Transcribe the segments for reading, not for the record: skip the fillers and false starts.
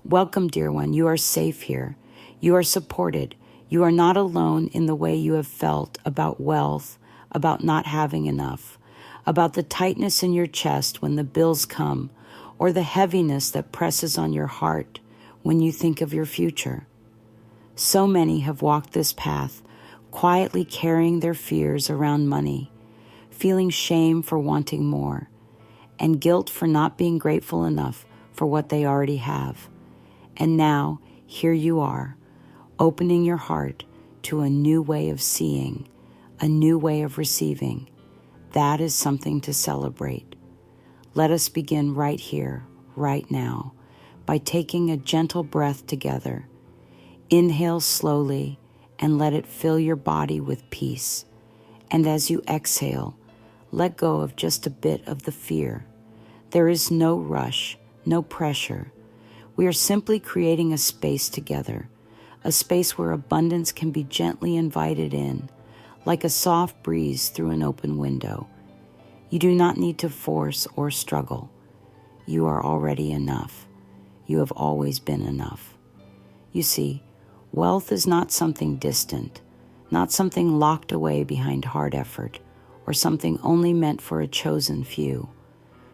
Welcome, dear one. You are safe here. You are supported. You are not alone in the way you have felt about wealth, about not having enough, about the tightness in your chest when the bills come, or the heaviness that presses on your heart when you think of your future. So many have walked this path, quietly carrying their fears around money, feeling shame for wanting more, and guilt for not being grateful enough for what they already have. And now, here you are, opening your heart to a new way of seeing, a new way of receiving. That is something to celebrate. Let us begin right here, right now, by taking a gentle breath together. Inhale slowly and let it fill your body with peace. And as you exhale, let go of just a bit of the fear. There is no rush, no pressure. We are simply creating a space together, a space where abundance can be gently invited in, like a soft breeze through an open window. You do not need to force or struggle. You are already enough. You have always been enough. You see, wealth is not something distant, not something locked away behind hard effort, or something only meant for a chosen few.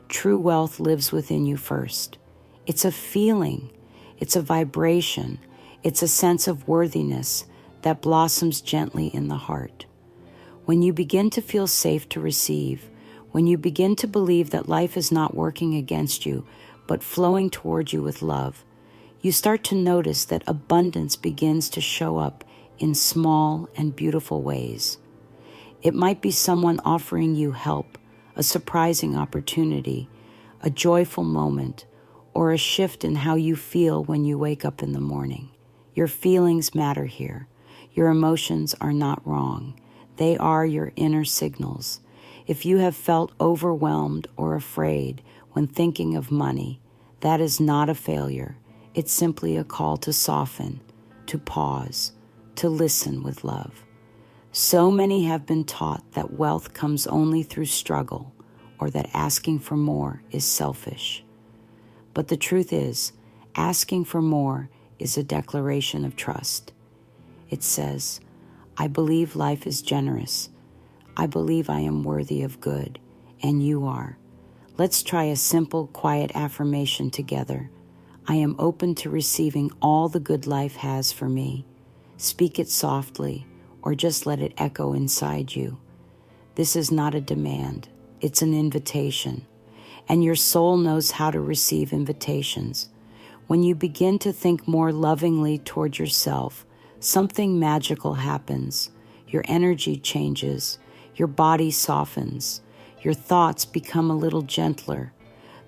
True wealth lives within you first. It's a feeling, it's a vibration, it's a sense of worthiness that blossoms gently in the heart. When you begin to feel safe to receive, when you begin to believe that life is not working against you, but flowing towards you with love, you start to notice that abundance begins to show up in small and beautiful ways. It might be someone offering you help, a surprising opportunity, a joyful moment, or a shift in how you feel when you wake up in the morning. Your feelings matter here. Your emotions are not wrong. They are your inner signals. If you have felt overwhelmed or afraid when thinking of money, that is not a failure. It's simply a call to soften, to pause, to listen with love. So many have been taught that wealth comes only through struggle, or that asking for more is selfish. But the truth is, asking for more is a declaration of trust. It says, I believe life is generous. I believe I am worthy of good, and you are. Let's try a simple, quiet affirmation together. I am open to receiving all the good life has for me. Speak it softly, or just let it echo inside you. This is not a demand. It's an invitation. And your soul knows how to receive invitations. When you begin to think more lovingly toward yourself, something magical happens. Your energy changes. Your body softens. Your thoughts become a little gentler.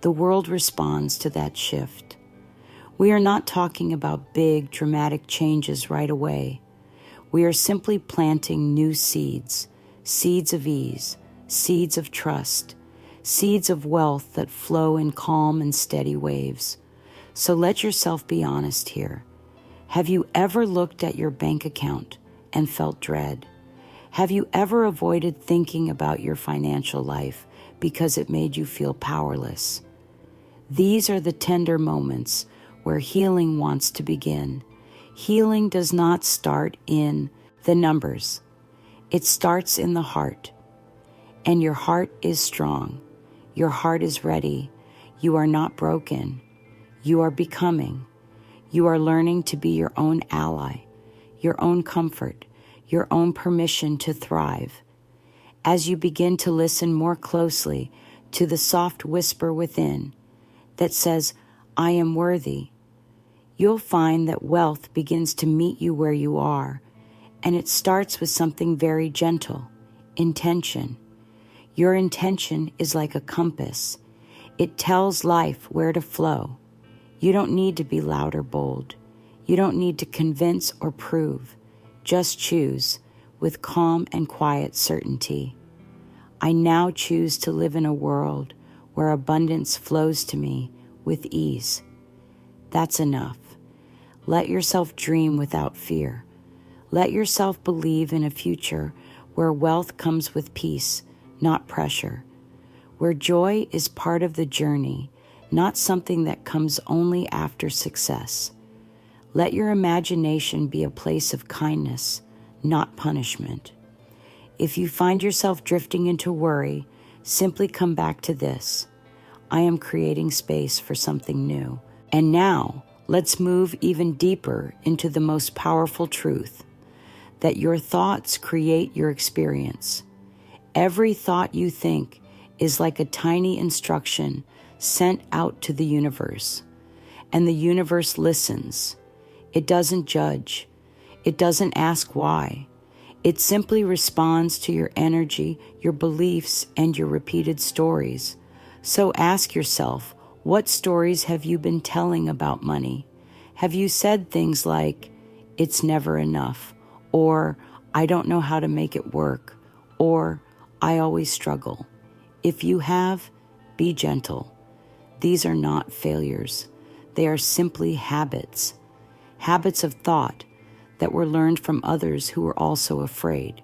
The world responds to that shift. We are not talking about big, dramatic changes right away. We are simply planting new seeds, seeds of ease, seeds of trust, seeds of wealth that flow in calm and steady waves. So let yourself be honest here. Have you ever looked at your bank account and felt dread? Have you ever avoided thinking about your financial life because it made you feel powerless? These are the tender moments where healing wants to begin. Healing does not start in the numbers. It starts in the heart. And your heart is strong. Your heart is ready. You are not broken. You are becoming. You are learning to be your own ally, your own comfort, your own permission to thrive. As you begin to listen more closely to the soft whisper within that says, I am worthy, you'll find that wealth begins to meet you where you are, and it starts with something very gentle, intention. Your intention is like a compass. It tells life where to flow. You don't need to be loud or bold. You don't need to convince or prove. Just choose with calm and quiet certainty. I now choose to live in a world where abundance flows to me with ease. That's enough. Let yourself dream without fear. Let yourself believe in a future where wealth comes with peace, not pressure, where joy is part of the journey, not something that comes only after success. Let your imagination be a place of kindness, not punishment. If you find yourself drifting into worry, simply come back to this. I am creating space for something new. And now, let's move even deeper into the most powerful truth, that your thoughts create your experience. Every thought you think is like a tiny instruction sent out to the universe, and the universe listens. It doesn't judge. It doesn't ask why. It simply responds to your energy, your beliefs, and your repeated stories. So ask yourself, what stories have you been telling about money? Have you said things like, it's never enough, or I don't know how to make it work, or I always struggle? If you have, be gentle. These are not failures. They are simply habits. Habits of thought that were learned from others who were also afraid.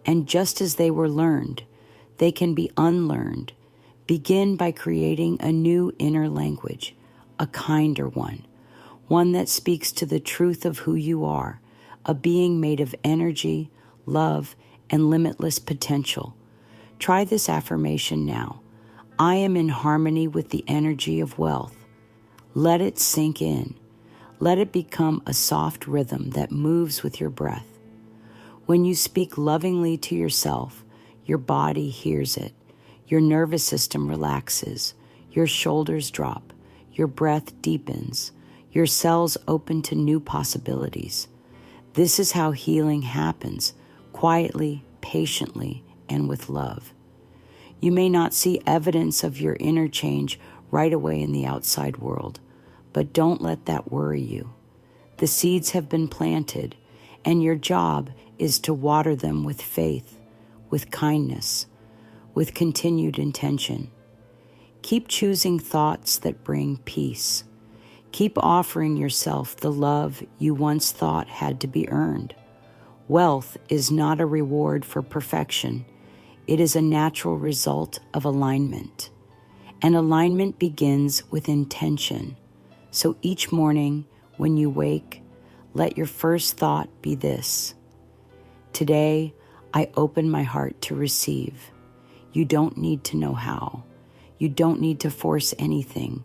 And just as they were learned, they can be unlearned. Begin by creating a new inner language, a kinder one that speaks to the truth of who you are, a being made of energy, love, and limitless potential. Try this affirmation now. I am in harmony with the energy of wealth. Let it sink in. Let it become a soft rhythm that moves with your breath. When you speak lovingly to yourself, your body hears it. Your nervous system relaxes. Your shoulders drop. Your breath deepens. Your cells open to new possibilities. This is how healing happens, quietly, patiently, and with love. You may not see evidence of your inner change right away in the outside world, but don't let that worry you. The seeds have been planted, and your job is to water them with faith, with kindness, with continued intention. Keep choosing thoughts that bring peace. Keep offering yourself the love you once thought had to be earned. Wealth is not a reward for perfection. It is a natural result of alignment. And alignment begins with intention. So each morning when you wake, let your first thought be this: today, I open my heart to receive. You don't need to know how. You don't need to force anything.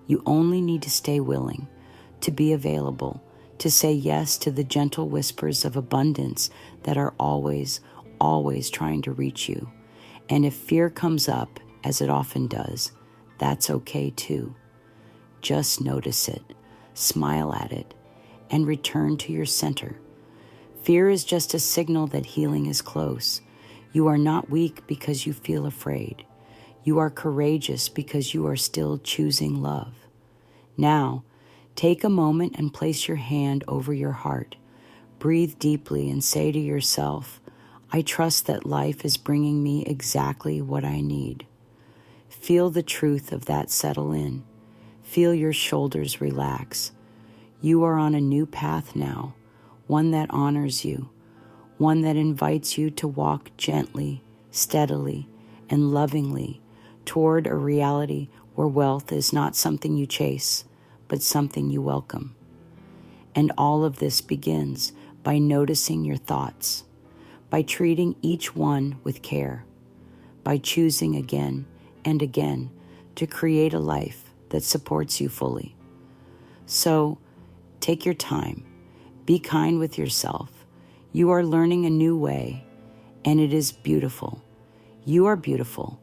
You only need to stay willing, to be available, to say yes to the gentle whispers of abundance that are always, always trying to reach you. And if fear comes up, as it often does, that's okay too. Just notice it, smile at it, and return to your center. Fear is just a signal that healing is close. You are not weak because you feel afraid. You are courageous because you are still choosing love. Now, take a moment and place your hand over your heart. Breathe deeply and say to yourself, I trust that life is bringing me exactly what I need. Feel the truth of that settle in. Feel your shoulders relax. You are on a new path now, one that honors you, one that invites you to walk gently, steadily, and lovingly toward a reality where wealth is not something you chase, but something you welcome. And all of this begins by noticing your thoughts, by treating each one with care, by choosing again and again to create a life that supports you fully. So, take your time. Be kind with yourself. You are learning a new way, and it is beautiful. You are beautiful,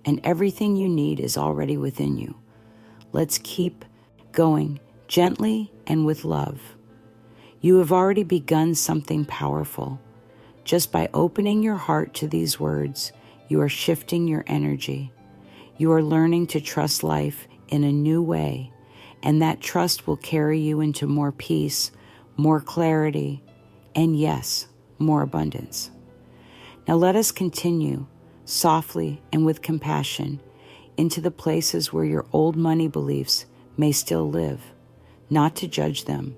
and everything you need is already within you. Let's keep going gently and with love. You have already begun something powerful. Just by opening your heart to these words, you are shifting your energy. You are learning to trust life in a new way, and that trust will carry you into more peace, more clarity, and yes, more abundance. Now let us continue softly and with compassion into the places where your old money beliefs may still live, not to judge them,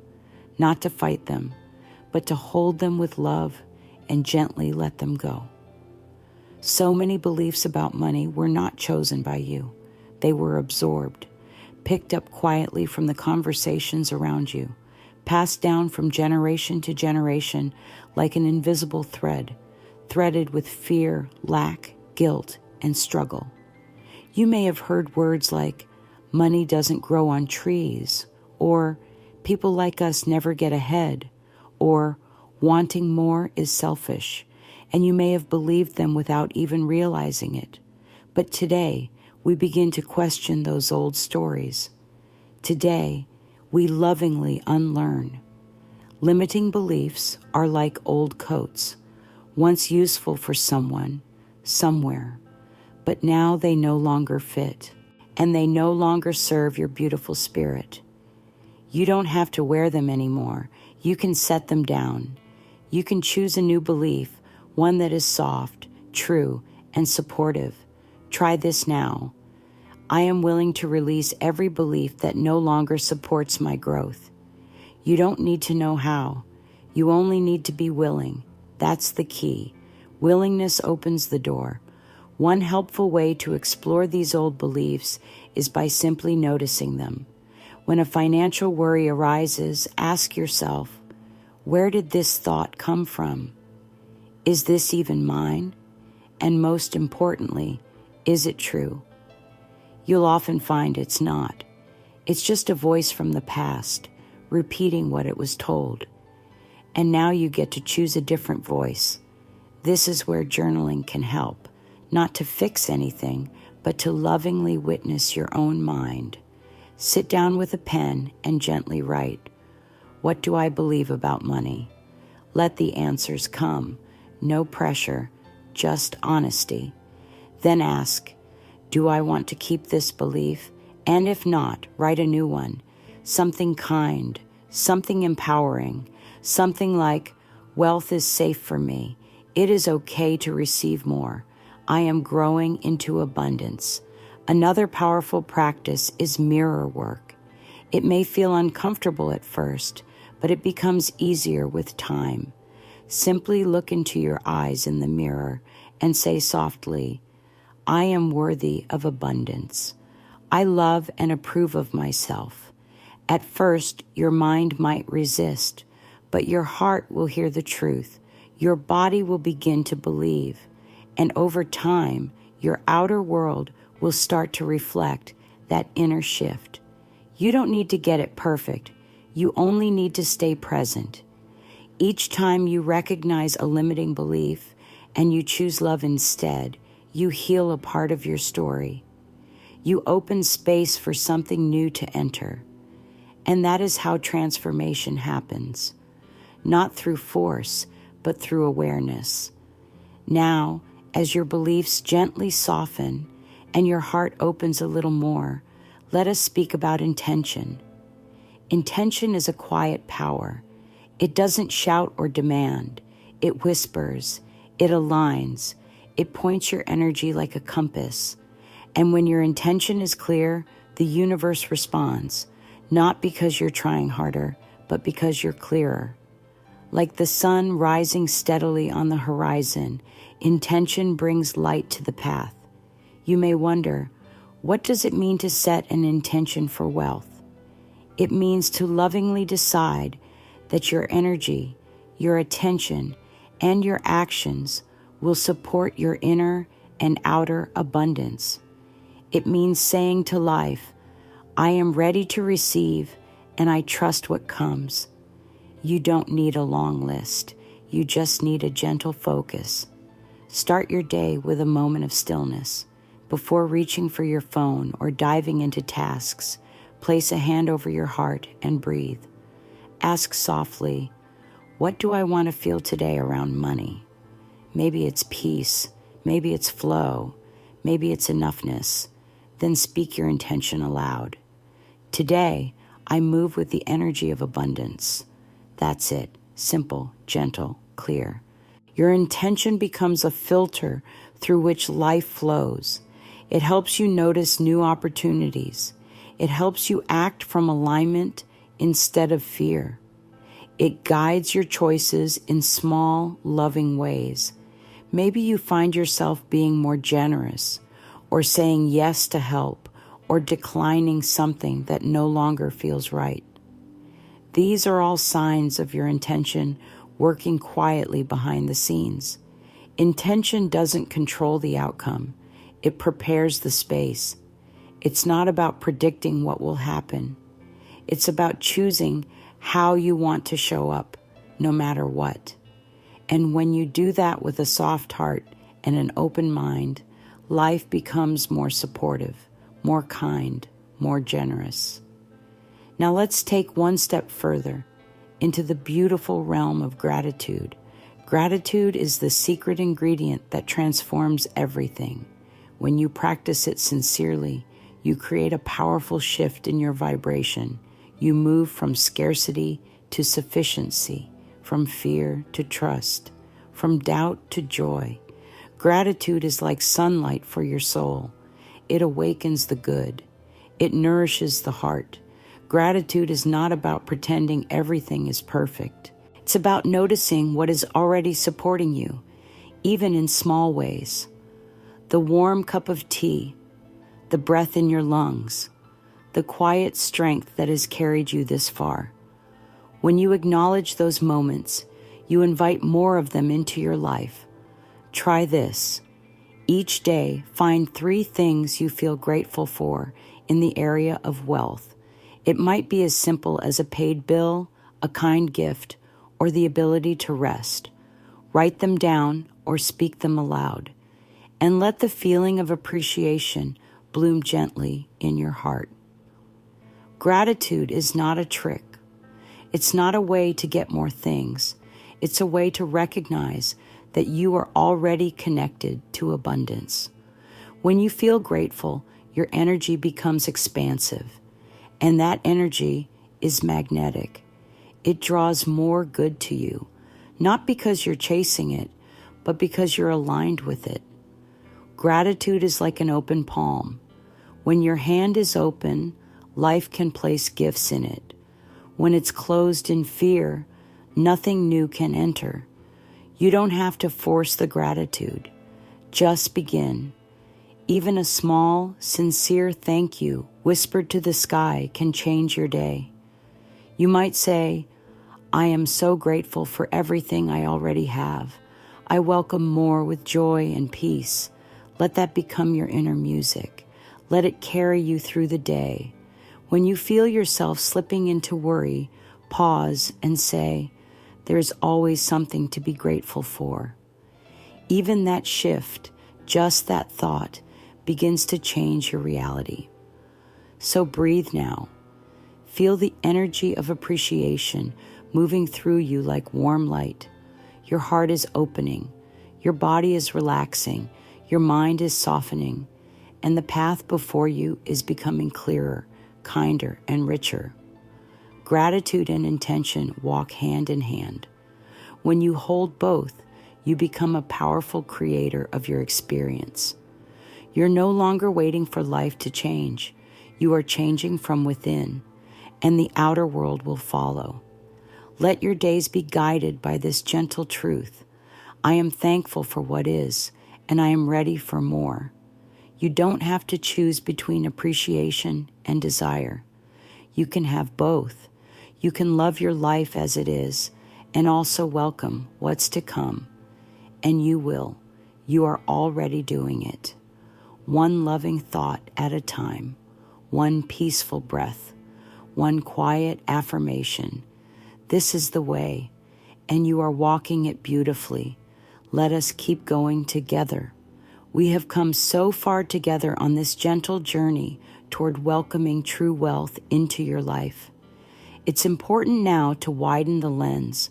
not to fight them, but to hold them with love and gently let them go. So many beliefs about money were not chosen by you. They were absorbed. picked up quietly from the conversations around you, passed down from generation to generation like an invisible thread, threaded with fear, lack, guilt, and struggle. You may have heard words like, money doesn't grow on trees, or people like us never get ahead, or wanting more is selfish, and you may have believed them without even realizing it. But today, we begin to question those old stories. Today, we lovingly unlearn. Limiting beliefs are like old coats, once useful for someone, somewhere, but now they no longer fit, and they no longer serve your beautiful spirit. You don't have to wear them anymore. You can set them down. You can choose a new belief, one that is soft, true, and supportive. Try this now. I am willing to release every belief that no longer supports my growth. You don't need to know how. You only need to be willing. That's the key. Willingness opens the door. One helpful way to explore these old beliefs is by simply noticing them. When a financial worry arises, ask yourself, where did this thought come from? Is this even mine? And most importantly, is it true? You'll often find it's not. It's just a voice from the past, repeating what it was told. And now you get to choose a different voice. This is where journaling can help, not to fix anything, but to lovingly witness your own mind. Sit down with a pen and gently write, what do I believe about money? Let the answers come. No pressure, just honesty. Then ask, do I want to keep this belief? And if not, write a new one. Something kind, something empowering, something like, wealth is safe for me. It is okay to receive more. I am growing into abundance. Another powerful practice is mirror work. It may feel uncomfortable at first, but it becomes easier with time. Simply look into your eyes in the mirror and say softly, I am worthy of abundance. I love and approve of myself. At first, your mind might resist, but your heart will hear the truth. Your body will begin to believe, and over time, your outer world will start to reflect that inner shift. You don't need to get it perfect. You only need to stay present. Each time you recognize a limiting belief and you choose love instead, you heal a part of your story. You open space for something new to enter. And that is how transformation happens. Not through force, but through awareness. Now, as your beliefs gently soften and your heart opens a little more, let us speak about intention. Intention is a quiet power. It doesn't shout or demand. It whispers. It aligns. It points your energy like a compass. And when your intention is clear, the universe responds, not because you're trying harder, but because you're clearer. Like the sun rising steadily on the horizon, intention brings light to the path. You may wonder, what does it mean to set an intention for wealth? It means to lovingly decide that your energy, your attention, and your actions will support your inner and outer abundance. It means saying to life, I am ready to receive and I trust what comes. You don't need a long list. You just need a gentle focus. Start your day with a moment of stillness. Before reaching for your phone or diving into tasks, place a hand over your heart and breathe. Ask softly, what do I want to feel today around money? Maybe it's peace. Maybe it's flow. Maybe it's enoughness. Then speak your intention aloud. Today, I move with the energy of abundance. That's it. Simple, gentle, clear. Your intention becomes a filter through which life flows. It helps you notice new opportunities. It helps you act from alignment instead of fear. It guides your choices in small, loving ways. Maybe you find yourself being more generous, or saying yes to help, or declining something that no longer feels right. These are all signs of your intention working quietly behind the scenes. Intention doesn't control the outcome. It prepares the space. It's not about predicting what will happen. It's about choosing how you want to show up, no matter what. And when you do that with a soft heart and an open mind, life becomes more supportive, more kind, more generous. Now let's take one step further into the beautiful realm of gratitude. Gratitude is the secret ingredient that transforms everything. When you practice it sincerely, you create a powerful shift in your vibration. You move from scarcity to sufficiency, from fear to trust, from doubt to joy. Gratitude is like sunlight for your soul. It awakens the good. It nourishes the heart. Gratitude is not about pretending everything is perfect. It's about noticing what is already supporting you, even in small ways. The warm cup of tea, the breath in your lungs, the quiet strength that has carried you this far. When you acknowledge those moments, you invite more of them into your life. Try this. Each day, find 3 things you feel grateful for in the area of wealth. It might be as simple as a paid bill, a kind gift, or the ability to rest. Write them down or speak them aloud, and let the feeling of appreciation bloom gently in your heart. Gratitude is not a trick. It's not a way to get more things. It's a way to recognize that you are already connected to abundance. When you feel grateful, your energy becomes expansive, and that energy is magnetic. It draws more good to you, not because you're chasing it, but because you're aligned with it. Gratitude is like an open palm. When your hand is open, life can place gifts in it. When it's closed in fear, nothing new can enter. You don't have to force the gratitude. Just begin. Even a small, sincere thank you whispered to the sky can change your day. You might say, I am so grateful for everything I already have. I welcome more with joy and peace. Let that become your inner music. Let it carry you through the day. When you feel yourself slipping into worry, pause and say, there's always something to be grateful for. Even that shift, just that thought, begins to change your reality. So breathe now. Feel the energy of appreciation moving through you like warm light. Your heart is opening. Your body is relaxing. Your mind is softening. And the path before you is becoming clearer, kinder, and richer. Gratitude and intention walk hand in hand. When you hold both, you become a powerful creator of your experience. You're no longer waiting for life to change. You are changing from within, and the outer world will follow. Let your days be guided by this gentle truth. I am thankful for what is, and I am ready for more. You don't have to choose between appreciation and desire. You can have both. You can love your life as it is and also welcome what's to come. And you will. You are already doing it. One loving thought at a time, one peaceful breath, one quiet affirmation. This is the way, and you are walking it beautifully. Let us keep going together. We have come so far together on this gentle journey toward welcoming true wealth into your life. It's important now to widen the lens,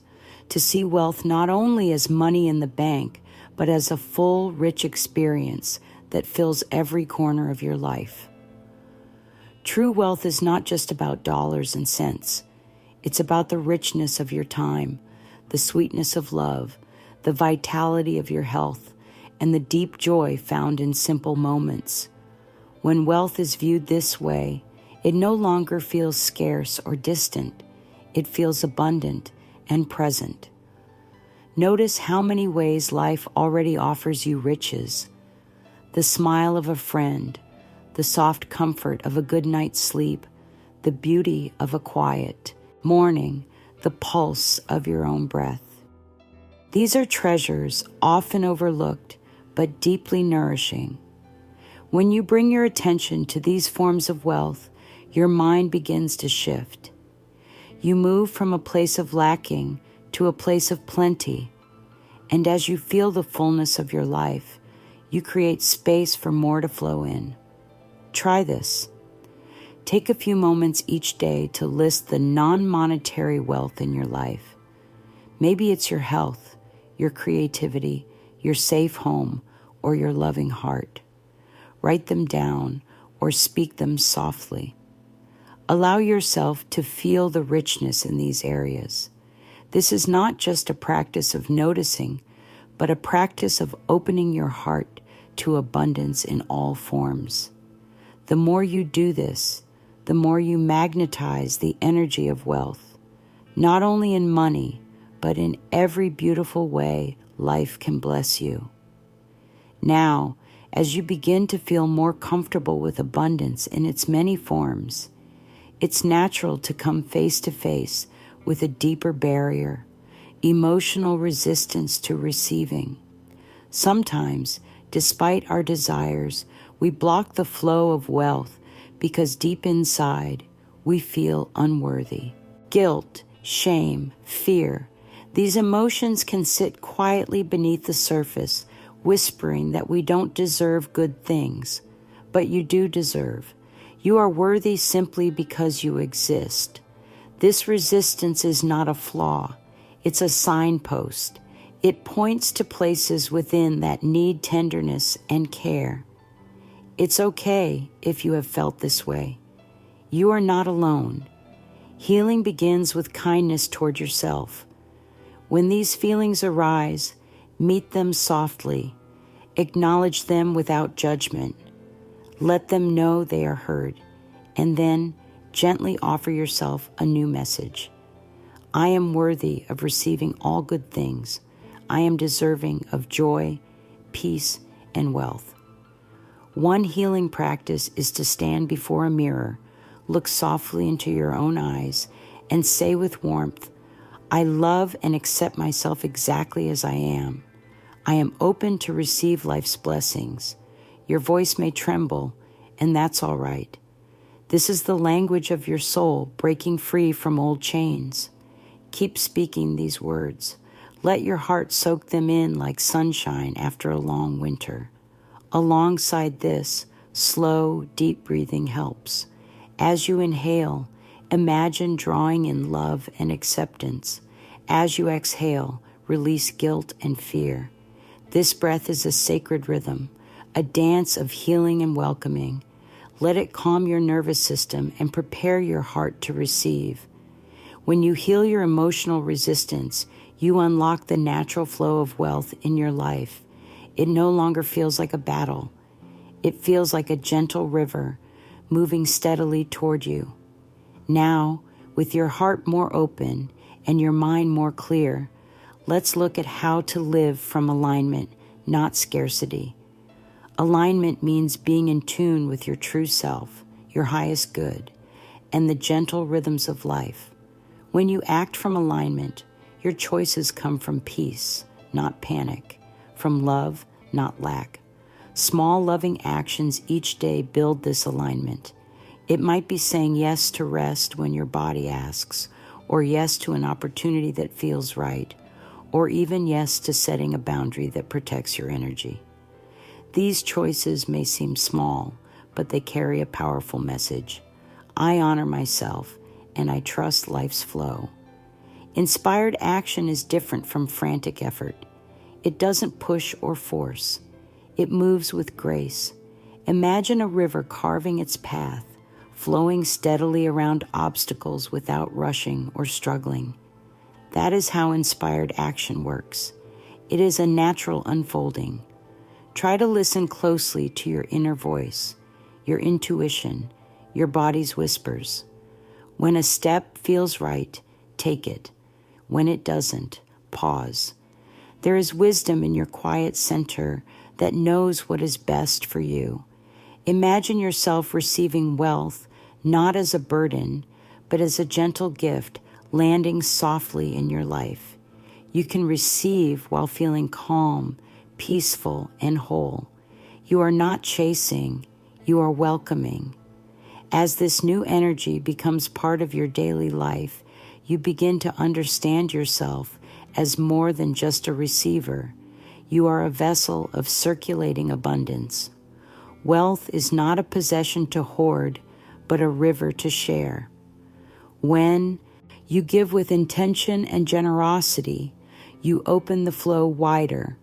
to see wealth not only as money in the bank, but as a full, rich experience that fills every corner of your life. True wealth is not just about dollars and cents. It's about the richness of your time, the sweetness of love, the vitality of your health, and the deep joy found in simple moments. When wealth is viewed this way, it no longer feels scarce or distant. It feels abundant and present. Notice how many ways life already offers you riches. The smile of a friend, the the soft comfort of a good night's sleep, the beauty of a quiet morning, the pulse of your own breath. These are treasures often overlooked, but deeply nourishing. When you bring your attention to these forms of wealth, your mind begins to shift. You move from a place of lacking to a place of plenty, and as you feel the fullness of your life, you create space for more to flow in. Try this. Take a few moments each day to list the non-monetary wealth in your life. Maybe it's your health, your creativity, your safe home, or your loving heart. Write them down or speak them softly. Allow yourself to feel the richness in these areas. This is not just a practice of noticing, but a practice of opening your heart to abundance in all forms. The more you do this, the more you magnetize the energy of wealth, not only in money, but in every beautiful way life can bless you. Now, as you begin to feel more comfortable with abundance in its many forms, it's natural to come face to face with a deeper barrier, emotional resistance to receiving. Sometimes, despite our desires, we block the flow of wealth because deep inside, we feel unworthy. Guilt, shame, fear, these emotions can sit quietly beneath the surface, whispering that we don't deserve good things, but you do deserve. You are worthy simply because you exist. This resistance is not a flaw. It's a signpost. It points to places within that need tenderness and care. It's okay if you have felt this way. You are not alone. Healing begins with kindness toward yourself. When these feelings arise, meet them softly. Acknowledge them without judgment. Let them know they are heard, and then gently offer yourself a new message. I am worthy of receiving all good things. I am deserving of joy, peace, and wealth. One healing practice is to stand before a mirror, look softly into your own eyes, and say with warmth, I love and accept myself exactly as I am. I am open to receive life's blessings. Your voice may tremble, and that's all right. This is the language of your soul breaking free from old chains. Keep speaking these words. Let your heart soak them in like sunshine after a long winter. Alongside this, slow, deep breathing helps. As you inhale, imagine drawing in love and acceptance. As you exhale, release guilt and fear. This breath is a sacred rhythm, a dance of healing and welcoming. Let it calm your nervous system and prepare your heart to receive. When you heal your emotional resistance, you unlock the natural flow of wealth in your life. It no longer feels like a battle. It feels like a gentle river moving steadily toward you. Now, with your heart more open and your mind more clear, let's look at how to live from alignment, not scarcity. Alignment means being in tune with your true self, your highest good, and the gentle rhythms of life. When you act from alignment, your choices come from peace, not panic, from love, not lack. Small loving actions each day build this alignment. It might be saying yes to rest when your body asks, or yes to an opportunity that feels right, or even yes to setting a boundary that protects your energy. These choices may seem small, but they carry a powerful message. I honor myself, and I trust life's flow. Inspired action is different from frantic effort. It doesn't push or force. It moves with grace. Imagine a river carving its path, flowing steadily around obstacles without rushing or struggling. That is how inspired action works. It is a natural unfolding. Try to listen closely to your inner voice, your intuition, your body's whispers. When a step feels right, take it. When it doesn't, pause. There is wisdom in your quiet center that knows what is best for you. Imagine yourself receiving wealth not as a burden, but as a gentle gift landing softly in your life. You can receive while feeling calm, peaceful, and whole. You are not chasing, you are welcoming. As this new energy becomes part of your daily life, you begin to understand yourself as more than just a receiver. You are a vessel of circulating abundance. Wealth is not a possession to hoard, but a river to share. When you give with intention and generosity, you open the flow wider.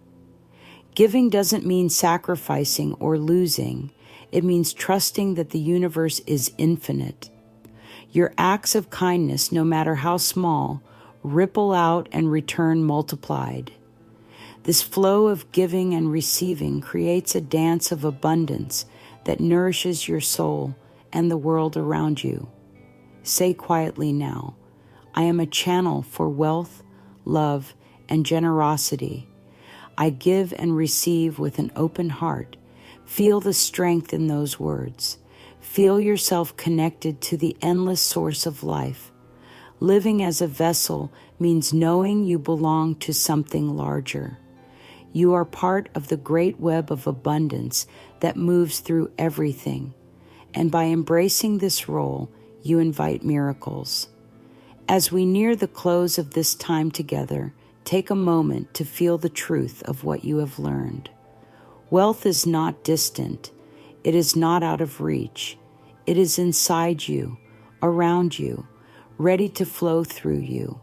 Giving doesn't mean sacrificing or losing. It means trusting that the universe is infinite. Your acts of kindness, no matter how small, ripple out and return multiplied. This flow of giving and receiving creates a dance of abundance that nourishes your soul and the world around you. Say quietly now, I am a channel for wealth, love, and generosity. I give and receive with an open heart. Feel the strength in those words. Feel yourself connected to the endless source of life. Living as a vessel means knowing you belong to something larger. You are part of the great web of abundance that moves through everything. And by embracing this role, you invite miracles. As we near the close of this time together, take a moment to feel the truth of what you have learned. Wealth is not distant. It is not out of reach. It is inside you, around you, ready to flow through you.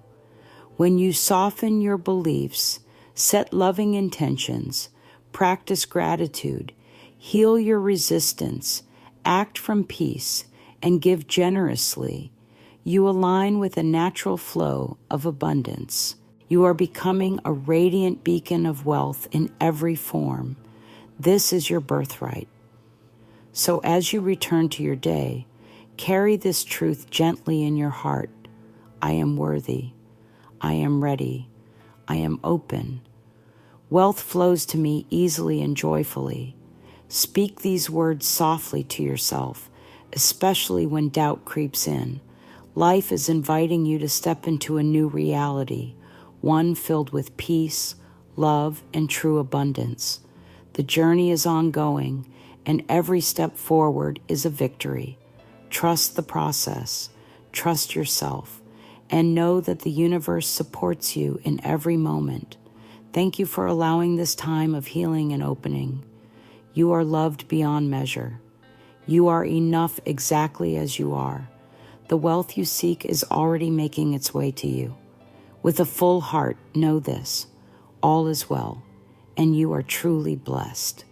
When you soften your beliefs, set loving intentions, practice gratitude, heal your resistance, act from peace, and give generously, you align with a natural flow of abundance. You are becoming a radiant beacon of wealth in every form. This is your birthright. So as you return to your day, carry this truth gently in your heart. I am worthy. I am ready. I am open. Wealth flows to me easily and joyfully. Speak these words softly to yourself, especially when doubt creeps in. Life is inviting you to step into a new reality, one filled with peace, love, and true abundance. The journey is ongoing, and every step forward is a victory. Trust the process, trust yourself, and know that the universe supports you in every moment. Thank you for allowing this time of healing and opening. You are loved beyond measure. You are enough exactly as you are. The wealth you seek is already making its way to you. With a full heart, know this: all is well, and you are truly blessed.